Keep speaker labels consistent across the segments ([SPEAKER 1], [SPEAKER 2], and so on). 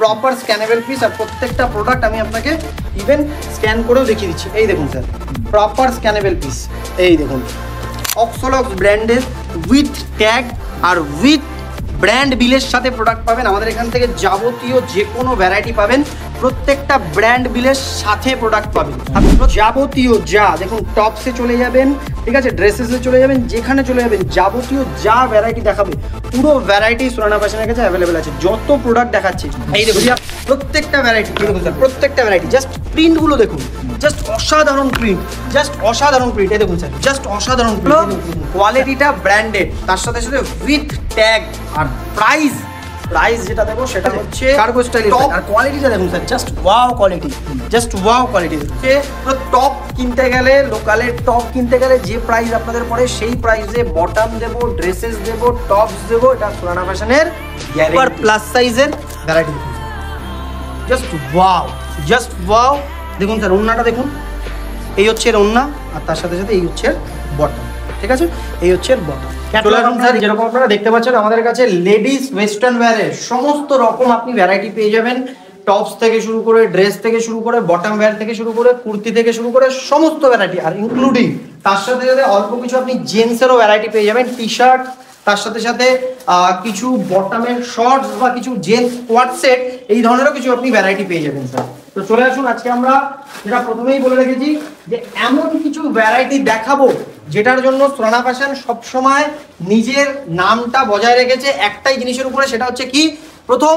[SPEAKER 1] Proper স্ক্যানেবল piece আর প্রত্যেকটা product আমি আপনাকে ইভেন স্ক্যান করেও দেখিয়ে দিচ্ছি। এই দেখুন স্যার, প্রপার স্ক্যানেবল পিস। এই দেখুন অক্সোলক্স ব্র্যান্ডের উইথ ট্যাগ আর উইথ ব্র্যান্ড বিলের সাথে প্রোডাক্ট পাবেন। আমাদের এখান থেকে যাবতীয় যে কোনো ভ্যারাইটি পাবেন, প্রত্যেকটা ব্র্যান্ড বিলের সাথে প্রোডাক্ট পাবেন। আপনি যাবতীয় যা দেখুন, টপসে চলে যাবেন, ঠিক আছে, ড্রেসেসে চলে যাবেন, যেখানে চলে যাবেন যাবতীয় যা ভ্যারাইটি দেখাবে পুরো ভ্যারাইটি সুরানা ফ্যাশনের কাছে অ্যাভেলেবেল আছে। যত প্রোডাক্ট দেখাচ্ছি এই দেখুন, প্রত্যেকটা ভ্যারাইটি দেখুন স্যার, প্রত্যেকটা ভ্যারাইটি জাস্ট প্রিন্টগুলো দেখুন, জাস্ট অসাধারণ প্রিন্ট, জাস্ট অসাধারণ প্রিন্ট। এই দেখুন স্যার, জাস্ট অসাধারণ প্রিন্ট, কোয়ালিটিটা ব্র্যান্ডেড, তার সাথে সাথে উইথ ট্যাগ আর প্রাইস যেটা দেবো সেটা হচ্ছে কার্গো স্টাইল। আর কোয়ালিটিটা দেখুন sir, just wow quality, just wow quality. Top কিনতে গেলে, লোকালের টপ কিনতে গেলে যে প্রাইস আপনাদের পড়ে সেই প্রাইসে বটম দেবো, ড্রেসেস দেবো, টপস দেবো। এটা সুরানা ফ্যাশনের প্লাস সাইজের variety. Just wow, just wow. দেখুন স্যার ওড়নাটা দেখুন, এই হচ্ছে এর ওড়না আর তার সাথে সাথে এই হচ্ছে বটম, ঠিক আছে, এই হচ্ছে বটম। যেরকম আপনারা দেখতে পাচ্ছেন আমাদের কাছে লেডিস ওয়েস্টার্ন ওয়্যারের সমস্ত রকম আপনি ভ্যারাইটি পেয়ে যাবেন। টপস থেকে শুরু করে, ড্রেস থেকে শুরু করে, বটম ওয়্যার থেকে শুরু করে, কুর্তি থেকে শুরু করে সমস্ত ভ্যারাইটি, আর ইনক্লুডিং তার সাথে সাথে অল্প কিছু আপনি জেন্টসেরও ভ্যারাইটি পেয়ে যাবেন। টি শার্ট, তার সাথে সাথে কিছু বটমের শর্টস বা কিছু জেন্টস কোয়াড সেট, এই ধরনেরও কিছু আপনি ভ্যারাইটি পেয়ে যাবেন স্যার। তো চলে আসুন, আজকে আমরা যেটা প্রথমেই বলে রেখেছি যে এমন কিছু ভ্যারাইটি দেখাবো যেটার জন্য সুরানা ফ্যাশন সবসময় নিজের নামটা বজায় রেখেছে একটাই জিনিসের উপরে, সেটা হচ্ছে কি, প্রথম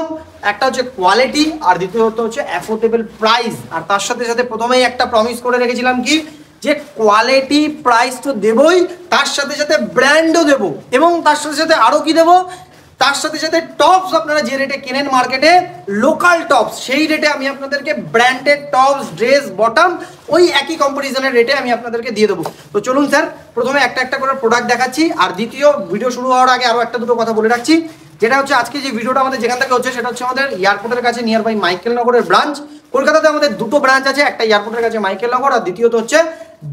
[SPEAKER 1] একটা হচ্ছে কোয়ালিটি আর দ্বিতীয়ত হচ্ছে অ্যাফোর্ডেবল প্রাইস। আর তার সাথে সাথে প্রথমেই একটা প্রমিস করে রেখেছিলাম কি, যে কোয়ালিটি প্রাইস তো দেবই, তার সাথে সাথে ব্র্যান্ডও দেবো, এবং তার সাথে সাথে আরও কি দেবো, তার সাথে সাথে টপস আপনারা যে রেটে কেনেন মার্কেটে লোকাল টপস, সেই রেটে আমি আপনাদেরকে ব্র্যান্ডেড টপস, ড্রেস, বটম ওই একই কম্পারিজনের রেটে আমি আপনাদেরকে দিয়ে দেবো। তো চলুন স্যার, প্রথমে একটা একটা করে প্রোডাক্ট দেখাচ্ছি, আর দ্বিতীয় ভিডিও শুরু হওয়ার আগে আরও একটা দুটো কথা বলে রাখছি। যেটা হচ্ছে আজকে যে ভিডিওটা আমাদের যেখান থেকে হচ্ছে সেটা হচ্ছে আমাদের এয়ারপোর্টের কাছে নিয়ার বাই মাইকেল নগরের ব্রাঞ্চ। কলকাতাতে আমাদের দুটো ব্রাঞ্চ আছে, একটা এয়ারপোর্টের কাছে মাইকেল নগর, আর দ্বিতীয়ত হচ্ছে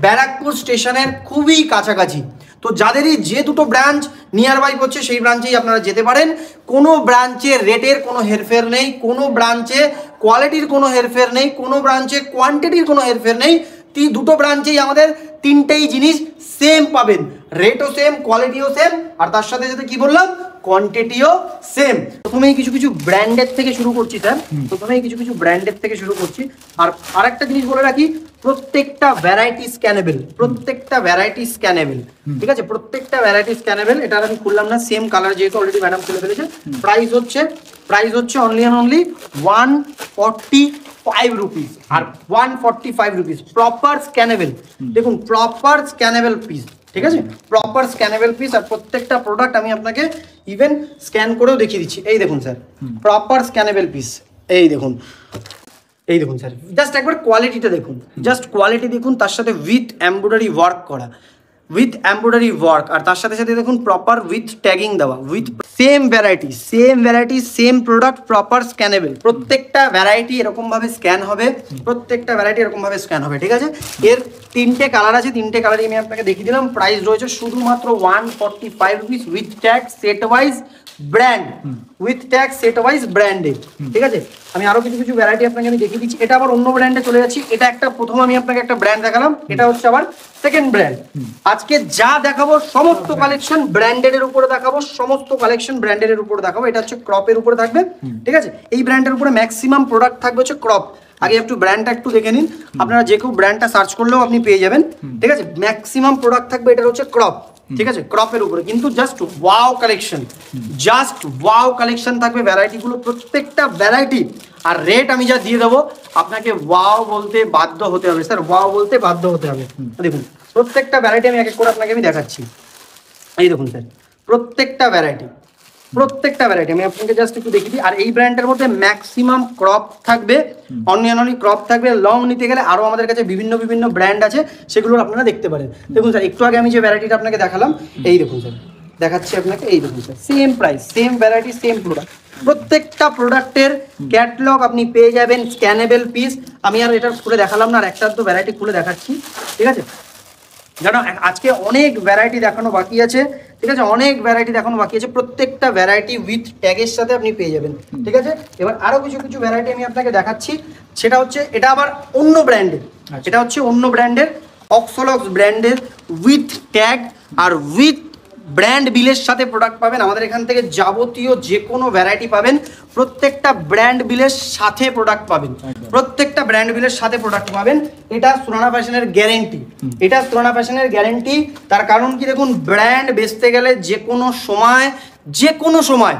[SPEAKER 1] ব্যারাকপুর স্টেশনের খুবই কাছাকাছি। তো যাদেরই যে দুটো ব্রাঞ্চ নিয়ার বাই হচ্ছে সেই ব্রাঞ্চেই আপনারা যেতে পারেন। কোনো ব্রাঞ্চে রেটের কোনো হেরফের নেই, কোনো ব্রাঞ্চে কোয়ালিটির কোনো হেরফের নেই, কোনো ব্রাঞ্চে কোয়ান্টিটির কোনো হেরফের নেই। দুটো ব্রাঞ্চেই আমাদের তিনটেই জিনিস সেম পাবেন, রেটও সেম, কোয়ালিটিও সেম, আর তার সাথে সাথে কি বললাম, কোয়ান্টিটিও সেম। প্রথমেই কিছু কিছু ব্র্যান্ডের থেকে শুরু করছি স্যার, প্রথমেই কিছু কিছু ব্র্যান্ডের থেকে শুরু করছি। আর আরেকটা জিনিস বলে রাখি, প্রত্যেকটা ভ্যারাইটি স্ক্যানেবল, প্রত্যেকটা ভ্যারাইটি স্ক্যানেবল, ঠিক আছে, প্রত্যেকটা ভ্যারাইটি স্ক্যানেবল। এটা আমি খুললাম না, সেম কালার যেহেতু অলরেডি ম্যাডাম খুলে ফেলেছে। প্রাইস হচ্ছে অনলি অ্যান্ড অনলি 145 রুপিস আর 145 রুপিস প্রপার স্ক্যানেবল। দেখুন প্রপার স্ক্যানেবল পিস, ঠিক আছে, প্রপার স্ক্যানেবল পিস। আর প্রত্যেকটা প্রোডাক্ট আমি আপনাকে ইভেন স্ক্যান করেও দেখিয়ে দিচ্ছি। এই দেখুন স্যার, প্রপার স্ক্যানেবল পিস। এই দেখুন, এই দেখুন স্যার, জাস্ট একবার কোয়ালিটিটা দেখুন, জাস্ট কোয়ালিটি দেখুন, তার সাথে উইথ এমব্রয়ডারি ওয়ার্ক করা, উইথ এমব্রয়ডারি ওয়ার্ক, আর তার সাথে সাথে দেখুন প্রপার উইথ ট্যাগিং দেওয়া, with same variety same product, proper scannable. প্রত্যেকটা ভ্যারাইটি এরকমভাবে স্ক্যান হবে, প্রত্যেকটা ভ্যারাইটি এরকমভাবে স্ক্যান হবে, ঠিক আছে। এর তিনটে কালার আছে, তিনটে কালারই আমি আপনাকে দেখিয়ে দিলাম। প্রাইস রয়েছে শুধুমাত্র 145 rupees with tag set wise brand, with tag set wise branded, ঠিক আছে। আমি আরো কিছু কিছু ভ্যারাইটি আপনাকে আমি দেখিয়ে দিচ্ছি। এটা আবার অন্য ব্র্যান্ডে চলে যাচ্ছি। এটা একটা প্রথম আমি আপনাকে একটা ব্র্যান্ড দেখালাম, এটা হচ্ছে আবার সেকেন্ড ব্র্যান্ড। আজকে যা দেখাবো সমস্ত কালেকশন ব্র্যান্ডেড এর উপরে দেখাবো, সমস্ত কালেকশন ব্র্যান্ডেড এর উপরে দেখাবো। এটা হচ্ছে ক্রপের উপরে থাকবে, ঠিক আছে। এই ব্র্যান্ডের উপরে ম্যাক্সিমাম প্রোডাক্ট থাকবে হচ্ছে ক্রপ। আগে একটু ব্র্যান্ডটা একটু দেখে নিন, আপনারা যে কেউ ব্র্যান্ডটা সার্চ করলেও আপনি পেয়ে যাবেন, ঠিক আছে। ম্যাক্সিমাম প্রোডাক্ট থাকবে এটা হচ্ছে ক্রপ, ঠিক আছে, ক্রপের উপরে। কিন্তু just wow collection, just wow collection থাকবে ভ্যারাইটিগুলো, প্রত্যেকটা ভ্যারাইটি। আর রেট আমি যা দিয়ে দেবো আপনাকে ওয়াও বলতে বাধ্য হতে হবে স্যার, ওয়াও বলতে বাধ্য হতে হবে। দেখুন প্রত্যেকটা ভ্যারাইটি আমি এক এক করে আপনাকে আমি দেখাচ্ছি। এই দেখুন স্যার, প্রত্যেকটা ভ্যারাইটি আমি আপনাকে জাস্ট একটু দেখিয়ে দিই। আর এই ব্র্যান্ডের মধ্যে ম্যাক্সিমাম ক্রপ থাকবে, অনলি ক্রপ থাকবে। লং নিতে গেলে আরও আমাদের কাছে বিভিন্ন বিভিন্ন ব্র্যান্ড আছে, সেগুলো আপনারা দেখতে পারেন। দেখুন স্যার, একটু আগে আমি যে ভ্যারাইটিটা আপনাকে দেখালাম, এই দেখুন স্যার, দেখাচ্ছি আপনাকে। এই দেখুন sir, same price, same variety, same product. প্রত্যেকটা প্রোডাক্টের ক্যাটলগ আপনি পেয়ে যাবেন, স্ক্যানেবল পিস। আমি আর এটা খুলে দেখালাম না, আর একটা তো ভ্যারাইটি খুলে দেখাচ্ছি, ঠিক আছে। জানো আজকে অনেক ভ্যারাইটি দেখানো বাকি আছে, ঠিক আছে, অনেক ভ্যারাইটি দেখানো বাকি আছে, প্রত্যেকটা ভ্যারাইটি উইথ ট্যাগের সাথে আপনি পেয়ে যাবেন, ঠিক আছে। এবার আরও কিছু কিছু ভ্যারাইটি আমি আপনাকে দেখাচ্ছি, সেটা হচ্ছে এটা আবার অন্য ব্র্যান্ডের, এটা হচ্ছে অন্য ব্র্যান্ডের অক্সোলক্স ব্র্যান্ডের উইথ ট্যাগ আর উইথ ব্র্যান্ড বিলের সাথে প্রোডাক্ট পাবেন। আমাদের এখান থেকে যাবতীয় যে কোনো ভ্যারাইটি পাবেন, প্রত্যেকটা ব্র্যান্ড বিলের সাথে প্রোডাক্ট পাবেন, প্রত্যেকটা ব্র্যান্ড বিলের সাথে প্রোডাক্ট পাবেন। এটা সুরানা ফ্যাশনের গ্যারেন্টি, এটা সুরানা ফ্যাশনের গ্যারেন্টি। তার কারণ কি দেখুন, ব্র্যান্ড বেচতে গেলে যে কোনো সময়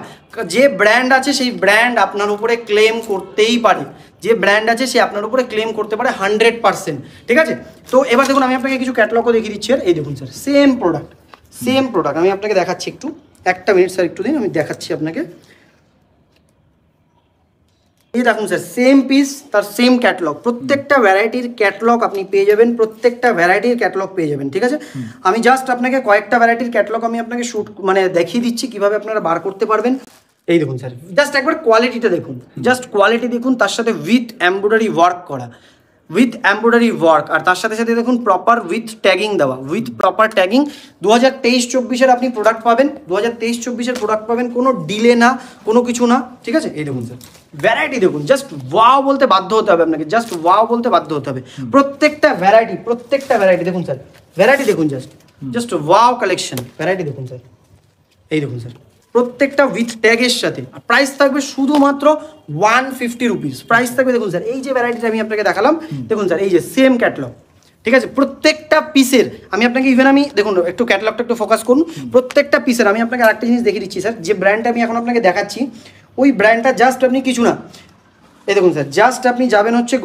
[SPEAKER 1] যে ব্র্যান্ড আছে সেই ব্র্যান্ড আপনার উপরে ক্লেম করতেই পারে, যে ব্র্যান্ড আছে সে আপনার উপরে ক্লেম করতে পারে 100%, ঠিক আছে। তো এবার দেখুন আমি আপনাকে কিছু ক্যাটালগও দেখিয়ে দিচ্ছি। এই দেখুন স্যার, সেম প্রোডাক্ট আমি আপনাকে দেখাচ্ছি, একটু একটা মিনিট স্যার, একটু দিন, আমি দেখাচ্ছি আপনাকে। এই দেখুন স্যার, সেম পিস, তার সেম ক্যাটালগ, প্রত্যেকটা ভ্যারাইটির ক্যাটালগ আপনি পেয়ে যাবেন, প্রত্যেকটা ভ্যারাইটির ক্যাটালগ পেয়ে যাবেন, ঠিক আছে। আমি জাস্ট আপনাকে কয়েকটা ভ্যারাইটির ক্যাটালগ আমি আপনাকে দেখিয়ে দিচ্ছি কিভাবে আপনারা বার করতে পারবেন। এই দেখুন স্যার, জাস্ট একবার কোয়ালিটিটা দেখুন, জাস্ট কোয়ালিটি দেখুন, তার সাথে উইথ এমব্রয়ডারি ওয়ার্ক করা, উইথ এমব্রয়ডারি ওয়ার্ক, আর তার সাথে সাথে দেখুন প্রপার উইথ ট্যাগিং দেওয়া, উইথ প্রপার ট্যাগিং। 2023-24 আপনি প্রোডাক্ট পাবেন, 2023-24 প্রোডাক্ট পাবেন, কোনো ডিলে না, কোনো কিছু না, ঠিক আছে। এই দেখুন স্যার, ভ্যারাইটি দেখুন, জাস্ট ওয়াও বলতে বাধ্য হতে হবে আপনাকে, জাস্ট ওয়াও বলতে বাধ্য হতে হবে। প্রত্যেকটা ভ্যারাইটি দেখুন স্যার, ভ্যারাইটি দেখুন, জাস্ট ওয়াও কালেকশন, ভ্যারাইটি দেখুন স্যার। এই দেখুন স্যার, প্রত্যেকটা উইথ ট্যাগের সাথে, প্রাইস থাকবে শুধুমাত্র 150 রুপিস, প্রাইস থাকবে। দেখুন স্যার, এই যে ভ্যারাইটিটা আমি আপনাকে দেখালাম, দেখুন স্যার, এই যে সেম ক্যাটালগ, ঠিক আছে। প্রত্যেকটা পিসের আমি আপনাকে দেখুন একটু ক্যাটালগটা একটু ফোকাস করুন, প্রত্যেকটা পিসের আমি আপনাকে আরেকটা জিনিস দেখিয়ে দিচ্ছি স্যার। যে ব্র্যান্ডটা আমি এখন আপনাকে দেখাচ্ছি, ওই ব্র্যান্ডটা জাস্ট আপনি কিছু না, এই দেখুন স্যার, জাস্ট আপনি যাবেন হচ্ছে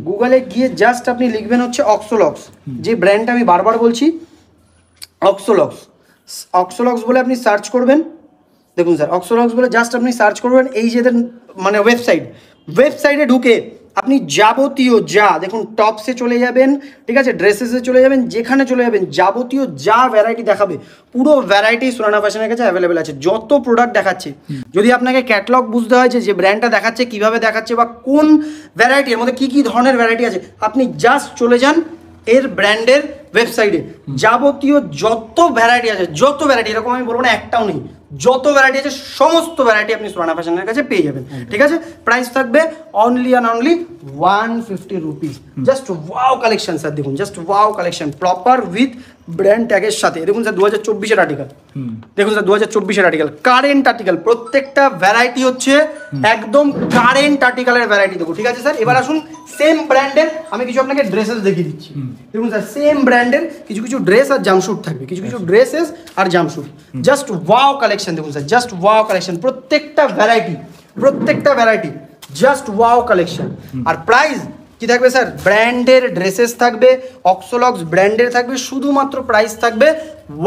[SPEAKER 1] গুগলে গিয়ে জাস্ট আপনি লিখবেন হচ্ছে অক্সোলক্স, যে ব্র্যান্ডটা আমি বারবার বলছি, অক্সোলক্স বলে আপনি সার্চ করবেন। দেখুন স্যার, অক্সোলক্স বলে জাস্ট আপনি সার্চ করবেন, এই যে ওয়েবসাইটে ঢুকে আপনি যাবতীয় দেখুন টপসে চলে যাবেন, ঠিক আছে, ড্রেসেসে চলে যাবেন, যেখানে চলে যাবেন যাবতীয় যা ভ্যারাইটি দেখাবে পুরো ভ্যারাইটি সুরানা ফ্যাশনের কাছে অ্যাভেলেবেল আছে। যত প্রোডাক্ট দেখাচ্ছে, যদি আপনাকে ক্যাটালগ বুঝতে হয় যে ব্র্যান্ডটা দেখাচ্ছে কীভাবে দেখাচ্ছে বা কোন ভ্যারাইটি এর মধ্যে কী ধরনের ভ্যারাইটি আছে, আপনি জাস্ট চলে যান এর ব্র্যান্ডের ওয়েবসাইটে, যাবতীয় যত ভ্যারাইটি আছে, এরকম আমি বলবো না একটাও নেই, যত ভ্যারাইটি আছে সমস্ত ভ্যারাইটি আপনি সুরানা ফ্যাশনের কাছে পেয়ে যাবেন, ঠিক আছে। প্রাইস থাকবে only 150 rupees. Just wow collection sir, দেখুন just wow collection, proper with brand ট্যাগের সাথে। দেখুন স্যার 2024-এর আর্টিকেল, দেখুন স্যার 2024-এর আর্টিকেল, কারেন্ট আর্টিকেল, প্রত্যেকটা ভ্যারাইটি হচ্ছে একদম কারেন্ট আর্টিকেলের ভ্যারাইটি দেখুন, ঠিক আছে স্যার। এবার আসুন সেম ব্র্যান্ডের আমি কিছু আপনাকে ড্রেসেস দেখিয়ে দিচ্ছি। দেখুন স্যার, সেম ব্র্যান্ডের কিছু কিছু ড্রেস আর জামশুট থাকবে, কিছু কিছু ড্রেসেস আর জামশুট, জাস্ট ওয়াও কালেকশন দেখুন স্যার, জাস্ট ওয়াও কালেকশন, প্রত্যেকটা ভ্যারাইটি জাস্ট ওয়াও কালেকশন। আর প্রাইস কি থাকবে স্যার, ব্র্যান্ডের ড্রেসেস থাকবে, অক্সোলক্স ব্র্যান্ডের থাকবে, শুধুমাত্র প্রাইস থাকবে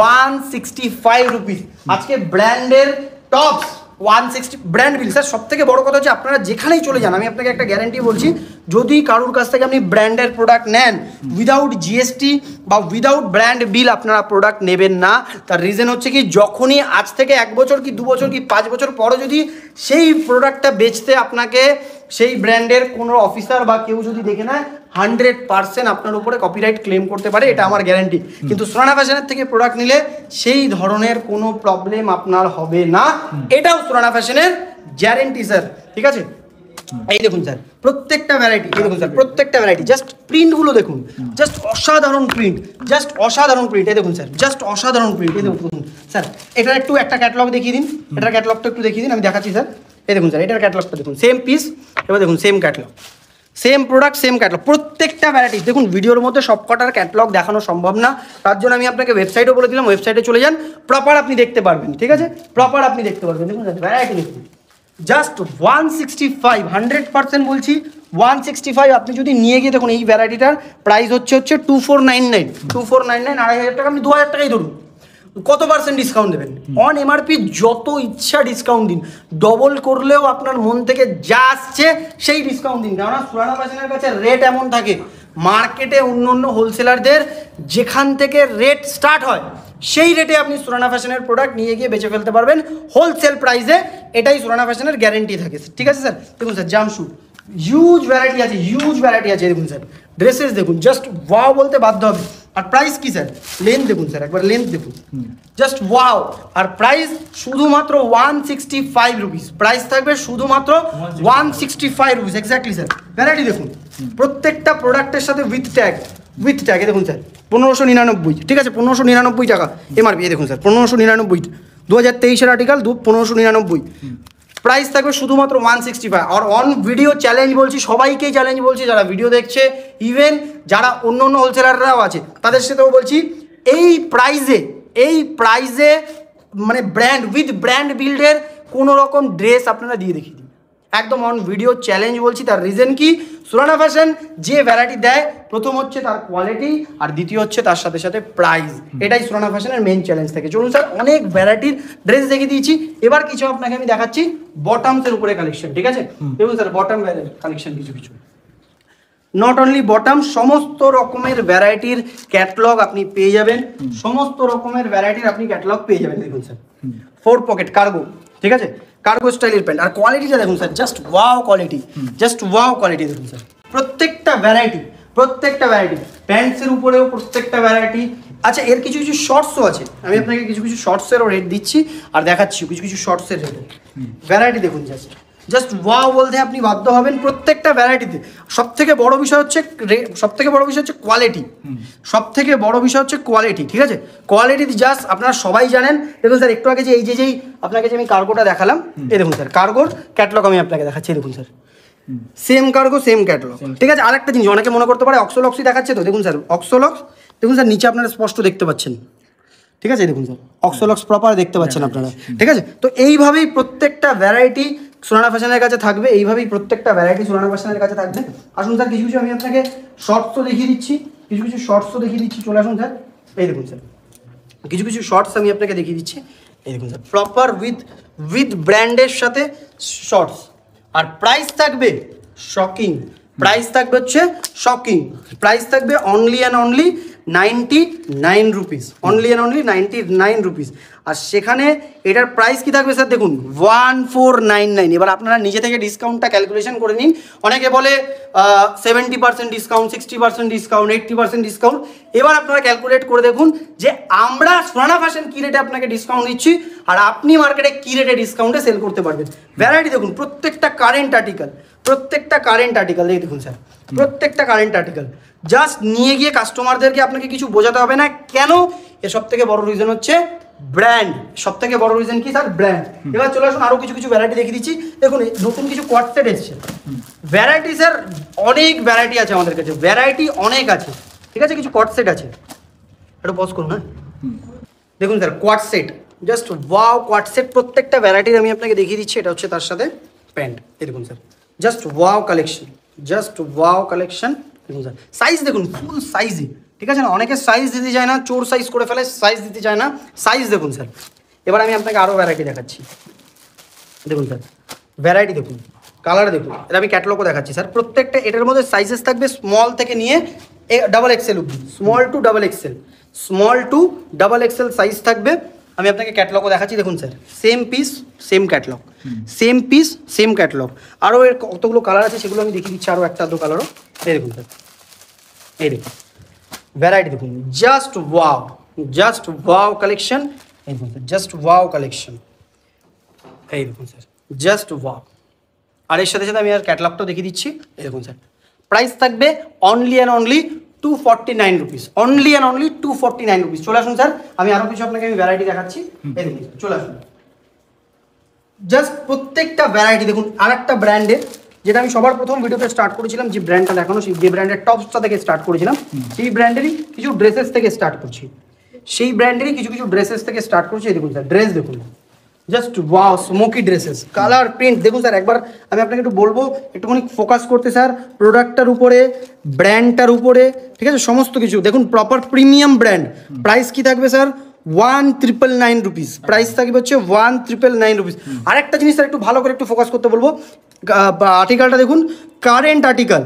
[SPEAKER 1] 165 রুপিস। আজকে ব্র্যান্ডের টপস 160, ব্র্যান্ড বিল স্যার। সব থেকে বড় কথা হচ্ছে আপনারা যেখানেই চলে যান, আমি আপনাকে একটা গ্যারান্টি বলছি, যদি কারোর কাছ থেকে আপনি ব্র্যান্ডের প্রোডাক্ট নেন উইদাউট জিএসটি বা উইদাউট ব্র্যান্ড বিল আপনারা প্রোডাক্ট নেবেন না। তার রিজন হচ্ছে কি, যখনই আজ থেকে 1 বছর কি 2 বছর কি 5 বছর পরও যদি সেই প্রোডাক্টটা বেচতে আপনাকে সেই ব্র্যান্ডের কোনো অফিসার বা কেউ যদি দেখে নেয়, 100% আপনার উপরে কপিরাইট ক্লেম করতে পারে, এটা আমার গ্যারান্টি। কিন্তু সুরানা ফ্যাশনের থেকে প্রোডাক্ট নিলে সেই ধরনের কোনো প্রবলেম আপনার হবে না, এটাও সুরানা ফ্যাশনের গ্যারান্টি স্যার, ঠিক আছে। এই দেখুন স্যার, প্রত্যেকটা ভ্যারাইটি, এই দেখুন স্যার, প্রত্যেকটা ভ্যারাইটি, জাস্ট প্রিন্টগুলো দেখুন, জাস্ট অসাধারণ প্রিন্ট, এই দেখুন স্যার, জাস্ট অসাধারণ প্রিন্ট। এই দেখুন স্যার, এটার একটু একটা ক্যাটালগ দেখিয়ে দিন, এটার ক্যাটালগটা একটু দেখিয়ে দিন, আমি দেখাচ্ছি স্যার। এই দেখুন স্যার, এটার ক্যাটালগটা দেখুন, সেম পিস, এবার দেখুন same catalogue, same product, same catalogue, প্রত্যেকটা ভ্যারাইটি দেখুন। ভিডিওর মধ্যে সব কটার ক্যাটালগ দেখানো সম্ভব না, তার জন্য আমি আপনাকে ওয়েবসাইটও বলে দিলাম, ওয়েবসাইটে চলে যান, প্রপার আপনি দেখতে পারবেন, ঠিক আছে, প্রপার আপনি দেখতে পারবেন। দেখুন ভ্যারাইটি দেখুন, জাস্ট 165, 100% বলছি 165। আপনি যদি নিয়ে গিয়ে দেখুন, এই ভ্যারাইটিটার প্রাইস হচ্ছে 2499, 2500 টাকা, আপনি 2000 টাকাই ধরুন, কত পার্সেন্ট ডিসকাউন্ট দেবেন? অন এমআরপি যত ইচ্ছা ডিসকাউন্ট দিন, ডবল করলেও আপনার মন থেকে যা আসছে সেই ডিসকাউন্ট দিন। কেননা সুরানা ফ্যাশনের কাছে রেট এমন থাকে, মার্কেটে অন্য হোলসেলারদের যেখান থেকে রেট স্টার্ট হয় সেই রেটে আপনি সুরানা ফ্যাশনের প্রোডাক্ট নিয়ে গিয়ে বেচে ফেলতে পারবেন হোলসেল প্রাইসে, এটাই সুরানা ফ্যাশনের গ্যারেন্টি থাকে, ঠিক আছে স্যার। দেখুন স্যার, জামশুট হিউজ ভ্যারাইটি আছে, হিউজ ভ্যারাইটি আছে। দেখুন স্যার ড্রেসেস দেখুন, জাস্ট ওয়াও বলতে বাধ্য হবে। আর প্রাইস কি স্যার, লেন্থ দেখুন স্যার, একবার লেন্থ দেখুন, জাস্ট ওয়াও। আর প্রাইস শুধুমাত্র 165 রুপিস, প্রাইস থাকবে শুধুমাত্র 165 রুপিস এক্স্যাক্টলি স্যার। ভ্যারাইটি দেখুন, প্রত্যেকটা প্রোডাক্টের সাথে উইথ ট্যাগ, উইথ ট্যাগ। দেখুন স্যার 1599, ঠিক আছে, 1599 টাকা এমআরপি। দেখুন স্যার 1599, 2023-এর আর্টিকেল 1599, প্রাইস থাকবে শুধুমাত্র 165। আর অন ভিডিও চ্যালেঞ্জ বলছি, সবাইকেই চ্যালেঞ্জ বলছি, যারা ভিডিও দেখছে, ইভেন যারা অন্য অন্য হোলসেলাররাও আছে তাদের সাথেও বলছি, এই প্রাইজে মানে ব্র্যান্ড উইথ ব্র্যান্ড বিল্ডের কোনো রকম ড্রেস আপনারা দিয়ে দেখিয়ে দিন, একদম অন ভিডিও চ্যালেঞ্জ বলছি। তার রিজন কি, সুরানা ফ্যাশন যে ভ্যারাইটি দেয়, প্রথম হচ্ছে তার কোয়ালিটি, আর দ্বিতীয় হচ্ছে তার সাথে সাথে প্রাইস। এটাই সুরানা ফ্যাশনের মেন চ্যালেঞ্জ থাকে। চলুন স্যার, অনেক ভ্যারাইটির ড্রেস দেখিয়ে দিয়েছি, এবার কিছু আপনাকে আমি দেখাচ্ছি বটমসের উপরে কালেকশন, ঠিক আছে। দেখুন স্যার বটম কালেকশন কিছু কিছু, নট অনলি বটম, সমস্ত রকমের ভ্যারাইটির ক্যাটলগ আপনি পেয়ে যাবেন, সমস্ত রকমের ভ্যারাইটির আপনি ক্যাটলগ পেয়ে যাবেন। দেখুন স্যার 4 পকেট কার্গো, ঠিক আছে, কার্গো স্টাইলের প্যান্ট। আর কোয়ালিটিটা দেখুন sir, just wow quality, just wow quality. দেখুন স্যার প্রত্যেকটা ভ্যারাইটি প্যান্টসের উপরেও প্রত্যেকটা ভ্যারাইটি। আচ্ছা এর কিছু কিছু শর্টসও আছে, আমি আপনাকে কিছু কিছু শর্টসেরও রেট দিচ্ছি আর দেখাচ্ছি কিছু কিছু শর্টসের রেট। ভ্যারাইটি দেখুন, জাস্ট ওয়াও বলতে আপনি বাধ্য হবেন প্রত্যেকটা ভ্যারাইটিতে। সবথেকে বড় বিষয় হচ্ছে কোয়ালিটি, সবথেকে বড় বিষয় হচ্ছে কোয়ালিটি, ঠিক আছে। কোয়ালিটি জাস্ট আপনারা সবাই জানেন। দেখুন স্যার একটু আগে যে যেই আপনাকে যে আমি কার্গোটা দেখালাম, এই দেখুন স্যার কার্গোর ক্যাটলগ আমি আপনাকে দেখাচ্ছি। দেখুন sir same cargo same catalogue, ঠিক আছে। আরেকটা জিনিস অনেকে মনে করতে পারে অক্সোলক্সই দেখাচ্ছে, তো দেখুন স্যার অক্সোলক্স, দেখুন স্যার নিচে আপনারা স্পষ্ট দেখতে পাচ্ছেন, ঠিক আছে। দেখুন স্যার অক্সোলক্স প্রপার দেখতে পাচ্ছেন আপনারা, ঠিক আছে। তো এইভাবেই প্রত্যেকটা ভ্যারাইটি সুরানা ফ্যাশনের কাছে থাকবে, এইভাবেই প্রত্যেকটা ভ্যারাইটি সুরানা ফ্যাশনের কাছে থাকবে। আসুন স্যার কিছু কিছু আমি আপনাকে শর্টসও দেখিয়ে দিচ্ছি, চলে আসুন স্যার। এই দেখুন স্যার কিছু কিছু শর্টস আমি আপনাকে দেখিয়ে দিচ্ছি। এই দেখুন স্যার প্রপার উইথ ব্র্যান্ডের সাথে শর্টস। আর প্রাইস থাকবে শকিং, প্রাইস থাকবে হচ্ছে শকিং, প্রাইস থাকবে only and only 99 rupees, only and only 99 rupees. আর সেখানে এটার প্রাইস কি থাকবে স্যার, দেখুন 1499। এবার আপনারা নিজে থেকে ডিসকাউন্টটা ক্যালকুলেশন করে নিন। অনেকে বলে 70% ডিসকাউন্ট, 60% ডিসকাউন্ট, 80% ডিসকাউন্ট। এবার আপনারা ক্যালকুলেট করে দেখুন যে আমরা সুরানা ফ্যাশন কী রেটে আপনাকে ডিসকাউন্ট দিচ্ছি আর আপনি মার্কেটে কী রেটে ডিসকাউন্টে সেল করতে পারবেন। ভ্যারাইটি দেখুন, প্রত্যেকটা কারেন্ট আর্টিকেল দেখুন স্যার, প্রত্যেকটা কারেন্ট আর্টিকেল। জাস্ট নিয়ে গিয়ে কাস্টমারদেরকে আপনাকে কিছু বোঝাতে হবে না। কেন? এর সব থেকে বড় রিজন হচ্ছে ব্র্যান্ড, সব থেকে বড় রিজন কি স্যার, ব্র্যান্ড। এবার চলে আসুন আরও কিছু কিছু ভ্যারাইটি দেখিয়ে দিচ্ছি। দেখুন নতুন কিছু কোয়াড সেট এসছে, ভ্যারাইটি স্যার অনেক ভ্যারাইটি আছে আমাদের কাছে, ভ্যারাইটি অনেক আছে, ঠিক আছে। কিছু কোয়াড সেট আছে, একটু পজ করুন। হ্যাঁ দেখুন sir quad set, just wow quad set, প্রত্যেকটা ভ্যারাইটির আমি আপনাকে দেখিয়ে দিচ্ছি। এটা হচ্ছে তার সাথে প্যান্ট। এই দেখুন sir just wow collection, just wow collection. দেখুন স্যার সাইজ দেখুন ফুল সাইজে, ঠিক আছে না। অনেকে সাইজ দিতে চায় না, চোর সাইজ করে ফেলে, সাইজ দিতে চায় না। সাইজ দেখুন স্যার। এবার আমি আপনাকে আরও ভ্যারাইটি দেখাচ্ছি। দেখুন স্যার ভ্যারাইটি দেখুন, কালার দেখুন, এটা আমি ক্যাটালগও দেখাচ্ছি স্যার। প্রত্যেকটা এটার মধ্যে সাইজেস থাকবে স্মল থেকে নিয়ে ডাবল এক্সেল অব্দি, small to double XL size থাকবে। আমি আপনাকে ক্যাটালগও দেখাচ্ছি। দেখুন sir same piece same catalogue, same piece same catalogue. আরও এর কতগুলো কালার আছে সেগুলো আমি দেখিয়ে দিচ্ছি, আরও একটা দু কালারও। এই দেখুন স্যার, এই দেখুন ভ্যারাইটি দেখুন, জাস্ট ওয়াও কালেকশন। এই দেখুন স্যার জাস্ট ওয়াও কালেকশন, এই দেখুন স্যার জাস্ট ওয়াও। আর এর সাথে সাথে আমি আর ক্যাটালগটাও দেখিয়ে দিচ্ছি। এই দেখুন স্যার প্রাইস থাকবে only and only 249 rupees, only and only 249 rupees. চলে আসুন স্যার, আমি আরও কিছু আপনাকে আমি ভ্যারাইটি দেখাচ্ছি। এই দেখুন চলে আসুন, জাস্ট প্রত্যেকটা ভ্যারাইটি দেখুন। আর একটা ব্র্যান্ডের, যেটা আমি সবার প্রথম ভিডিওতে স্টার্ট করেছিলাম, যে ব্র্যান্ডটা দেখানো, সেই যে ব্র্যান্ডের টপসটা থেকে স্টার্ট করেছিলাম, সেই ব্র্যান্ডেরই কিছু ড্রেসেস থেকে স্টার্ট করছি। এই দেখুন স্যার ড্রেস দেখুন, just wow smoky dresses, colour print দেখুন স্যার। একবার আমি আপনাকে একটু বলবো একটুখানি ফোকাস করতে স্যার, প্রোডাক্টটার উপরে, ব্র্যান্ডটার উপরে, ঠিক আছে, সমস্ত কিছু দেখুন। Proper premium brand. প্রাইস কি থাকবে স্যার, 1999 রুপিস, প্রাইস থাকবে হচ্ছে 1999 রুপিস। আরেকটা জিনিস স্যার একটু ভালো করে একটু ফোকাস করতে বলবো, আর্টিকেলটা দেখুন, কারেন্ট আর্টিকেল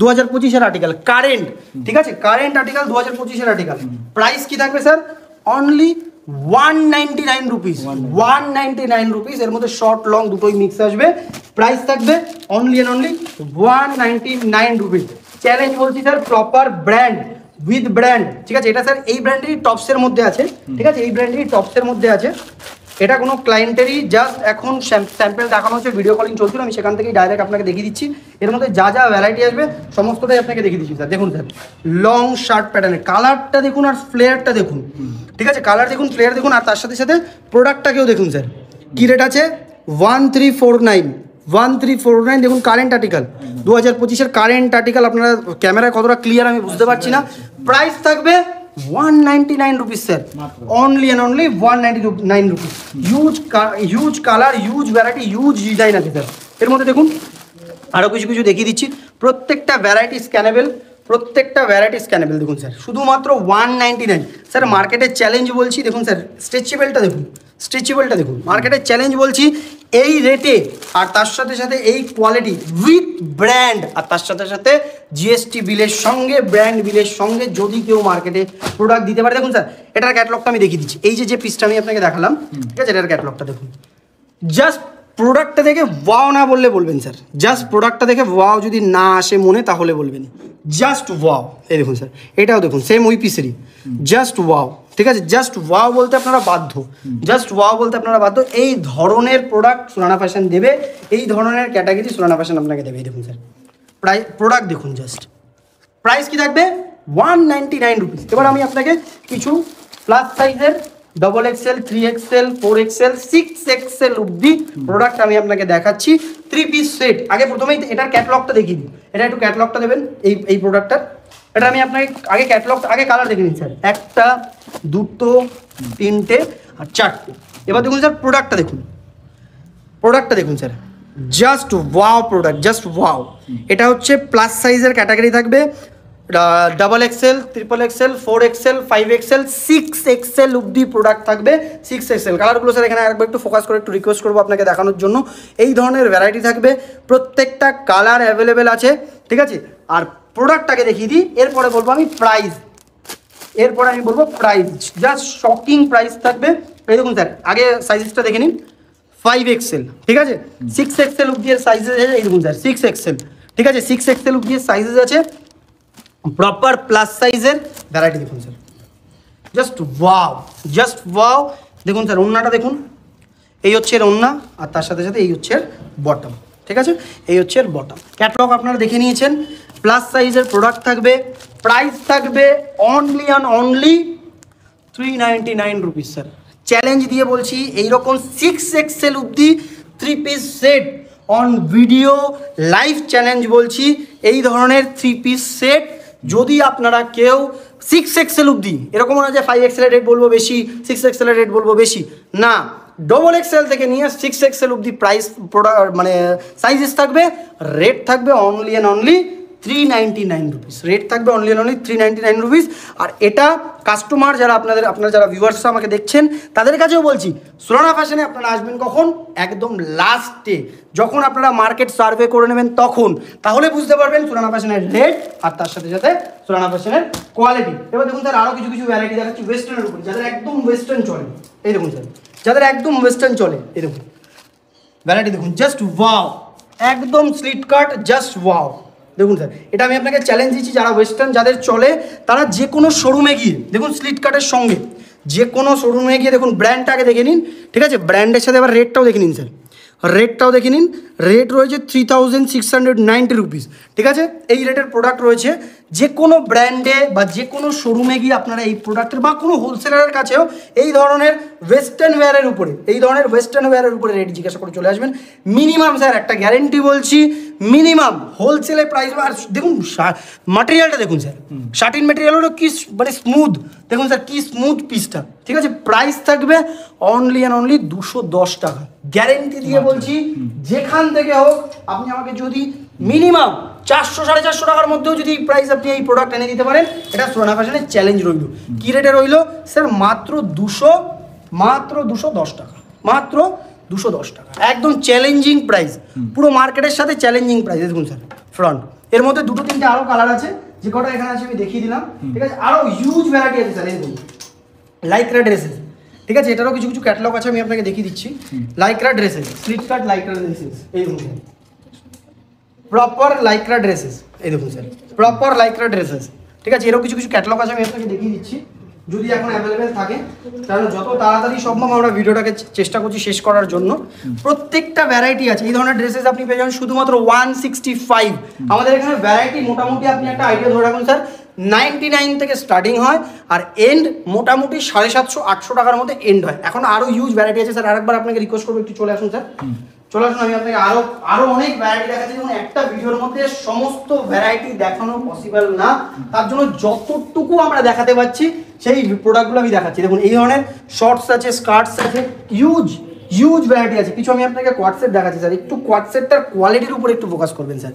[SPEAKER 1] 2025-এর আর্টিকেল, কারেন্ট, ঠিক আছে, কারেন্ট আর্টিকেল 2025-এর আর্টিকেল। প্রাইস কি থাকবে স্যার, অনলি 199 রুপিস, 199 রুপিস। এর মধ্যে শর্ট লং দুটোই মিক্স আসবে। প্রাইস থাকবে only and only 199 rupees. Challenge বলছি sir, proper brand with brand, ঠিক আছে। এটা স্যার এই ব্র্যান্ডেরই টপসের মধ্যে আছে, ঠিক আছে, এই ব্র্যান্ডেরই টপসের মধ্যে আছে। এটা কোনো ক্লায়েন্টেরই জাস্ট এখন স্যাম্পল দেখানো হচ্ছে, ভিডিও কলিং চলছিল, আমি সেখান থেকেই ডাইরেক্ট আপনাকে দেখিয়ে দিচ্ছি। এর মধ্যে যা যা ভ্যারাইটি আসবে সমস্তটাই আপনাকে দেখিয়ে দিচ্ছি স্যার। দেখুন স্যার, লং শার্ট প্যাটার্নের কালারটা দেখুন আর ফ্লেয়ারটা দেখুন, ঠিক আছে, কালার দেখুন, ফ্লেয়ার দেখুন, আর তার সাথে সাথে প্রোডাক্টটাকেও দেখুন স্যার। কী রেট আছে? 1349 দেখুন, কারেন্ট আর্টিকেল 2025-এর কারেন্ট আর্টিকেল। আপনারা ক্যামেরায় কতটা ক্লিয়ার আমি বুঝতে পারছি না। প্রাইস থাকবে 199 rupees sir, only and only 199 rupees. Huge colour, huge variety, huge design আছে স্যার। এর মধ্যে দেখুন আরও কিছু কিছু দেখিয়ে দিচ্ছি। প্রত্যেকটা ভ্যারাইটি স্ক্যানেবেল, প্রত্যেকটা ভ্যারাইটি স্ক্যানেবেল। দেখুন স্যার, শুধুমাত্র 199 স্যার। মার্কেটের চ্যালেঞ্জ বলছি, দেখুন স্যার স্ট্রেচেবলটা দেখুন, স্ট্রেচেবলটা দেখুন, মার্কেটের চ্যালেঞ্জ বলছি এই রেটে, আর তার সাথে সাথে এই কোয়ালিটি উইথ ব্র্যান্ড, আর তার সাথে সাথে জিএসটি বিলের সঙ্গে, ব্র্যান্ড বিলের সঙ্গে যদি কেউ মার্কেটে প্রোডাক্ট দিতে পারে। দেখুন স্যার, এটার ক্যাটালগটা আমি দেখিয়ে দিচ্ছি। এই যে পিসটা আমি আপনাকে দেখালাম, ঠিক আছে, এটার ক্যাটালগটা দেখুন। জাস্ট প্রোডাক্টটা দেখে ওয়াও না বললে বলবেন স্যার, জাস্ট প্রোডাক্টটা দেখে ওয়াও যদি না আসে মনে তাহলে বলবেন জাস্ট ওয়াও। এই দেখুন স্যার, এটাও দেখুন সেম ওই পিসেরই, জাস্ট ওয়াও, ঠিক আছে, জাস্ট ওয়াও বলতে আপনারা বাধ্য, জাস্ট ওয়াও বলতে আপনারা বাধ্য। এই ধরনের প্রোডাক্ট সুরানা ফ্যাশন দেবে, এই ধরনের ক্যাটাগরি সুরানা ফ্যাশন আপনাকে দেবে। এই দেখুন স্যার, প্রোডাক্ট দেখুন, জাস্ট প্রাইস কি থাকবে 199 রুপিস। এবার আমি আপনাকে কিছু প্লাস সাইজের XXL, 3XL, 4XL, 6XL অব্দি প্রোডাক্ট আমি আপনাকে দেখাচ্ছি। 3 পিস সেট। আগে প্রথমেই এটার ক্যাটালগটা দেখিয়ে দিই, এটা একটু ক্যাটালগটা দেবেন এই প্রোডাক্টটার। এটা আমি আপনাকে আগে ক্যাটালগ, আগে কালার দেখে নিন স্যার, 1টা 2টো 3টে আর 4টে। এবার দেখুন স্যার প্রোডাক্টটা দেখুন, প্রোডাক্টটা দেখুন sir, just wow product, just wow. এটা হচ্ছে প্লাস সাইজের ক্যাটাগরি থাকবে, XXL, XXL, 4XL, 5XL, 6XL অব্দি প্রোডাক্ট থাকবে। 6XL কালারগুলো স্যার এখানে একবার একটু ফোকাস করে একটু রিকোয়েস্ট করবো আপনাকে দেখানোর জন্য। এই ধরনের ভ্যারাইটি থাকবে, প্রত্যেকটা কালার অ্যাভেলেবেল আছে, ঠিক আছে। আর প্রোডাক্টটাকে দেখিয়ে দিই, এরপরে বলবো আমি প্রাইস, এরপরে আমি বলবো প্রাইস, জাস্ট শকিং প্রাইস থাকবে। এই দেখুন স্যার, আগে সাইজেসটা দেখে নিন, 5XL, ঠিক আছে, 6XL অব্দি এর সাইজেস আছে। এই দেখুন স্যার 6XL, ঠিক আছে, 6XL অব্দি এর সাইজেস আছে। প্রপার প্লাস সাইজের ভ্যারাইটি দেখুন sir, just wow, just wow. দেখুন স্যার ওন্নাটা দেখুন, এই হচ্ছে এর ওন্না, আর তার সাথে সাথে এই হচ্ছে এর বটম, ঠিক আছে, এই হচ্ছে এর বটম। ক্যাটালগ আপনারা দেখে নিয়েছেন। প্লাস সাইজের প্রোডাক্ট থাকবে, প্রাইস থাকবে only and only 399 rupees sir. Challenge দিয়ে বলছি, এইরকম 6XL অব্দি 3 piece set on video live challenge বলছি, এই ধরনের 3 পিস সেট যদি আপনারা কেউ 6XL অব্দি, এরকম না যে 5XL রেট বলবো বেশি, 6XL রেট বলবো বেশি, না, XXL থেকে নিয়ে 6XL অব্দি প্রাইস প্রোডাক্ট মানে সাইজেস থাকবে, রেট থাকবে only and only 399 rupees, rate থাকবে অনলি অ্যান্ড অনলি 399 রুপিস। আর এটা কাস্টমার যারা আপনারা যারা ভিউয়ার্স আমাকে দেখছেন তাদের কাছেও বলছি, সুরানা ফ্যাশনে আপনারা আসবেন কখন? একদম লাস্টে, যখন আপনারা মার্কেট সার্ভে করে নেবেন তখন, তাহলে বুঝতে পারবেন সুরানা ফ্যাশনের রেট আর তার সাথে সাথে সুরানা ফ্যাশনের কোয়ালিটি। এবার দেখুন স্যার আরও কিছু কিছু ভ্যারাইটি দেখাচ্ছি ওয়েস্টার্নের উপরে, যাদের একদম ওয়েস্টার্ন চলে। এই দেখুন স্যার, যাদের একদম ওয়েস্টার্ন চলে, এই দেখুন ভ্যারাইটি দেখুন, জাস্ট ওয়াও, একদম স্লিট কাট, জাস্ট ওয়াও। দেখুন স্যার, এটা আমি আপনাকে চ্যালেঞ্জ দিচ্ছি, যারা ওয়েস্টার্ন যাদের চলে তারা যে কোনো শোরুমে গিয়ে দেখুন, স্লিট কাটের সঙ্গে যে কোনো শোরুমে গিয়ে দেখুন, ব্র্যান্ডটাকে দেখে নিন, ঠিক আছে, ব্র্যান্ডের সাথে আবার রেটটাও দেখে নিন স্যার, রেটটাও দেখে নিন। রেট রয়েছে 3690 রুপিস, ঠিক আছে, এই রেটের প্রোডাক্ট রয়েছে। যে কোনো ব্র্যান্ডে বা যে কোনো শোরুমে গিয়ে আপনারা এই প্রোডাক্টের বা কোনো হোলসেলারের কাছেও এই ধরনের ওয়েস্টার্ন ওয়্যারের উপরে, এই ধরনের ওয়েস্টার্ন ওয়্যারের উপরে রেট জিজ্ঞাসা করে চলে আসবেন। মিনিমাম স্যার একটা গ্যারেন্টি বলছি, মিনিমাম হোলসেলের প্রাইস। আর দেখুন মাটেরিয়ালটা দেখুন স্যার, শার্টিন মেটেরিয়াল হলো কি মানে স্মুথ, দেখুন স্যার কি স্মুথ পিসটা, ঠিক আছে। প্রাইস থাকবে অনলি অ্যান্ড অনলি 210 টাকা, গ্যারেন্টি দিয়ে বলছি। যেখান থেকে হোক আপনি আমাকে যদি মিনিমাম 400-450 টাকার মধ্যেও যদি প্রাইস আপনি এই প্রোডাক্ট এনে দিতে পারেন, এটা সুরানা ফ্যাশনের চ্যালেঞ্জ রইল। কী রেটে রইল স্যার? মাত্র 210 টাকা, মাত্র 210 টাকা, একদম চ্যালেঞ্জিং প্রাইস, পুরো মার্কেটের সাথে চ্যালেঞ্জিং প্রাইস। দেখুন স্যার ফ্রন্ট, এর মধ্যে 2-3টে আরও কালার আছে, যে কটা এখানে আছে আমি দেখিয়ে দিলাম, ঠিক আছে। আরও হিউজ ভ্যারাইটি আছে স্যার। এই দেখুন লাইক্রা ড্রেসেস, ঠিক আছে, এটারও কিছু কিছু ক্যাটালগ আছে, আমি আপনাকে দেখিয়ে দিচ্ছি। লাইক্রা ড্রেসেস, স্লিট কাট লাইক্রা ড্রেসেস, এই দেখুন স্যার, প্রপার লাইক্রা ড্রেসেস, এই দেখুন স্যার, প্রপার লাইক্রা ড্রেসেস। ঠিক আছে, এরও কিছু কিছু ক্যাটালগ আছে, আমি আপনাকে দেখিয়ে দিচ্ছি যদি এখন অ্যাভেলেবেল থাকে, কারণ যত তাড়াতাড়ি সম্ভব আমরা ভিডিওটাকে চেষ্টা করছি শেষ করার জন্য। প্রত্যেকটা ভ্যারাইটি আছে, এই ধরনের ড্রেসেস আপনি পেয়ে যাবেন শুধুমাত্র 165। আমাদের এখানে ভ্যারাইটি মোটামুটি আপনি একটা আইডিয়া ধরে রাখুন স্যার, 99 থেকে স্টার্টিং হয়, আর এন্ড মোটামুটি 750-800 টাকার মধ্যে এন্ড হয়। এখন আরও ইউজ ভ্যারাইটি আছে স্যার, আরেকবার আপনাকে রিকোয়েস্ট করবো একটু চলে আসুন স্যার, চলে আসুন, আমি আপনাকে আরো অনেক ভ্যারাইটি দেখাচ্ছি। যেমন একটা ভিডিওর মধ্যে সমস্ত ভ্যারাইটি দেখানো পসিবল না, তার জন্য যতটুকু আমরা দেখাতে পারছি সেই প্রোডাক্টগুলো আমি দেখাচ্ছি। দেখুন এই ধরনের শর্টস আছে, স্কার্টস আছে, হিউজ ভ্যারাইটি আছে। কিছু আমি আপনাকে কোয়াড সেট দেখাচ্ছি স্যার, একটু কোয়াড সেটটার কোয়ালিটির উপরে একটু ফোকাস করবেন স্যার,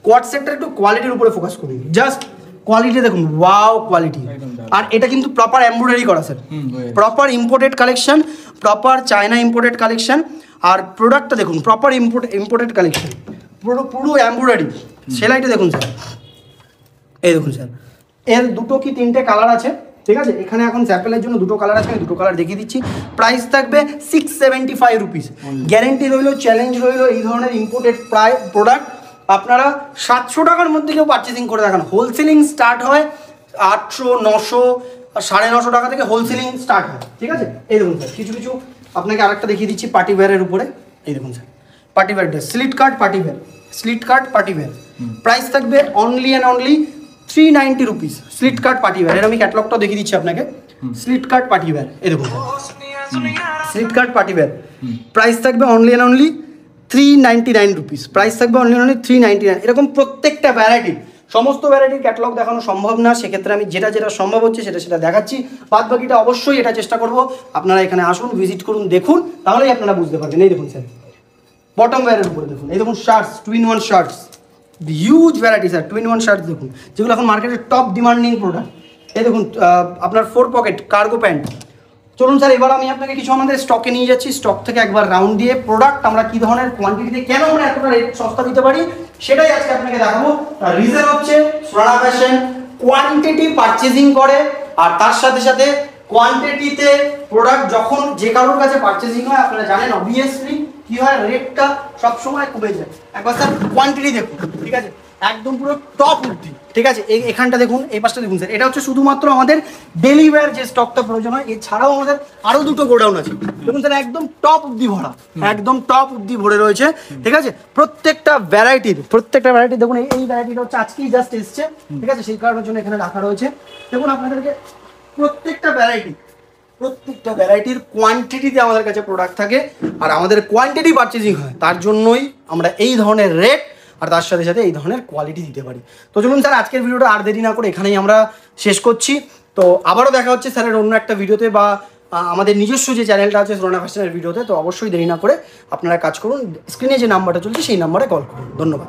[SPEAKER 1] কোয়াড সেটটার একটু কোয়ালিটির উপরে ফোকাস করবেন, জাস্ট কোয়ালিটি দেখুন, ওয়াও কোয়ালিটি। আর এটা কিন্তু প্রপার এমব্রয়ডারি করা sir, proper imported collection, proper China imported collection. আর প্রোডাক্টটা দেখুন, প্রপার ইম্পোর্টেড কালেকশন, পুরো এমব্রয়ডারি, সেলাইটা দেখুন স্যার, এই দেখুন স্যার, এর দুটো কি তিনটে কালার আছে। ঠিক আছে, এখানে এখন স্যাম্পেলের জন্য দুটো কালার আছে, আমি দুটো কালার দেখিয়ে দিচ্ছি। প্রাইস থাকবে 675 রুপিস, গ্যারেন্টি রইলো, চ্যালেঞ্জ রইলো। এই ধরনের ইম্পোর্টেড প্রোডাক্ট আপনারা 700 টাকার মধ্যে কেউ পারচেসিং করে দেখান। হোলসেলিং স্টার্ট হয় 800, 900, 950 টাকা থেকে হোলসেলিং স্টার্ট হয়। ঠিক আছে, এই দেখুন স্যার, কিছু কিছু আপনাকে আরেকটা দেখিয়ে দিচ্ছি পার্টি ওয়্যারের উপরে, এই দেখুন sir, party wear dress, slit cut party wear, slit cut party wear. Price থাকবে only and only 390 rupees, slit cut party wear. এর আমি ক্যাটালগটাও দেখিয়ে দিচ্ছি আপনাকে, স্লিট কাট পার্টি ওয়্যার, এই দেখুন slit cut party wear. Price থাকবে only and only 399 rupees, price থাকবে অনলি অনলি 399। এরকম প্রত্যেকটা ভ্যারাইটি, সমস্ত ভ্যারাইটির ক্যাটালগ দেখানো সম্ভব না, সেক্ষেত্রে আমি যেটা সম্ভব হচ্ছে সেটা দেখাচ্ছি। বাদ বাকিটা অবশ্যই এটা চেষ্টা করব আপনারা এখানে আসুন, ভিজিট করুন, দেখুন, তাহলেই আপনারা বুঝতে পারবেন। এই দেখুন স্যার, বটম ওয়্যারের উপরে দেখুন, এই দেখুন shirts, 2-in-1 shirts, huge variety sir, 2-in-1 shirts দেখুন, যেগুলো এখন মার্কেটের টপ ডিমান্ডিং প্রোডাক্ট। এই দেখুন আপনার 4 পকেট কার্গো প্যান্ট। চলুন স্যার, এবার আমি আপনাকে কিছু আমাদের স্টকে নিয়ে যাচ্ছি, স্টক থেকে একবার রাউন্ড দিয়ে প্রোডাক্ট আমরা কী ধরনের কোয়ান্টিটিতে, কেন আমরা এতটা রেট সস্তা দিতে পারি, সেটাই আজকে আপনাকে দেখাবো। তার রিজন হচ্ছে সোনানা ফ্যাশন কোয়ান্টিটি পারচেজিং করে, আর তার সাথে সাথে কোয়ান্টিটিতে প্রোডাক্ট যখন যে কারোর কাছে পারচেজিং হয়, আপনারা জানেন অবভিয়াসলি কি হয়, রেটটা সবসময় কমে যায়। একবার স্যার কোয়ান্টিটি দেখুন, ঠিক আছে, একদম পুরো টপ অবধি। ঠিক আছে, এখানটা দেখুন, এই পাশটা দেখুন স্যার, এটা হচ্ছে শুধুমাত্র আমাদের ডেলি ওয়্যার যে স্টকটা প্রয়োজন হয়। এছাড়াও আমাদের আরও দুটো গোডাউন আছে, দেখুন স্যার, একদম টপ অবধি ভরা, একদম টপ অবধি ভরে রয়েছে। ঠিক আছে, প্রত্যেকটা ভ্যারাইটি দেখুন, এই ভ্যারাইটিটা হচ্ছে আজকেই জাস্ট এসছে। ঠিক আছে, সেই কারণের জন্য এখানে রাখা রয়েছে। দেখুন আপনাদেরকে প্রত্যেকটা ভ্যারাইটির কোয়ান্টিটিতে আমাদের কাছে প্রোডাক্ট থাকে, আর আমাদের কোয়ান্টিটি পারচেজিং হয়, তার জন্যই আমরা এই ধরনের রেট আর তার সাথে সাথে এই ধরনের কোয়ালিটি দিতে পারি। তো চলুন স্যার, আজকের ভিডিওটা আর দেরি না করে এখানেই আমরা শেষ করছি। তো আবারও দেখা হচ্ছে স্যারের অন্য একটা ভিডিওতে, বা আমাদের নিজস্ব যে চ্যানেলটা আছে সোনানা ফ্যাশনের ভিডিওতে। তো অবশ্যই দেরি না করে আপনারা কাজ করুন, স্ক্রিনে যে নাম্বারটা চলছে সেই নাম্বারে কল করুন। ধন্যবাদ।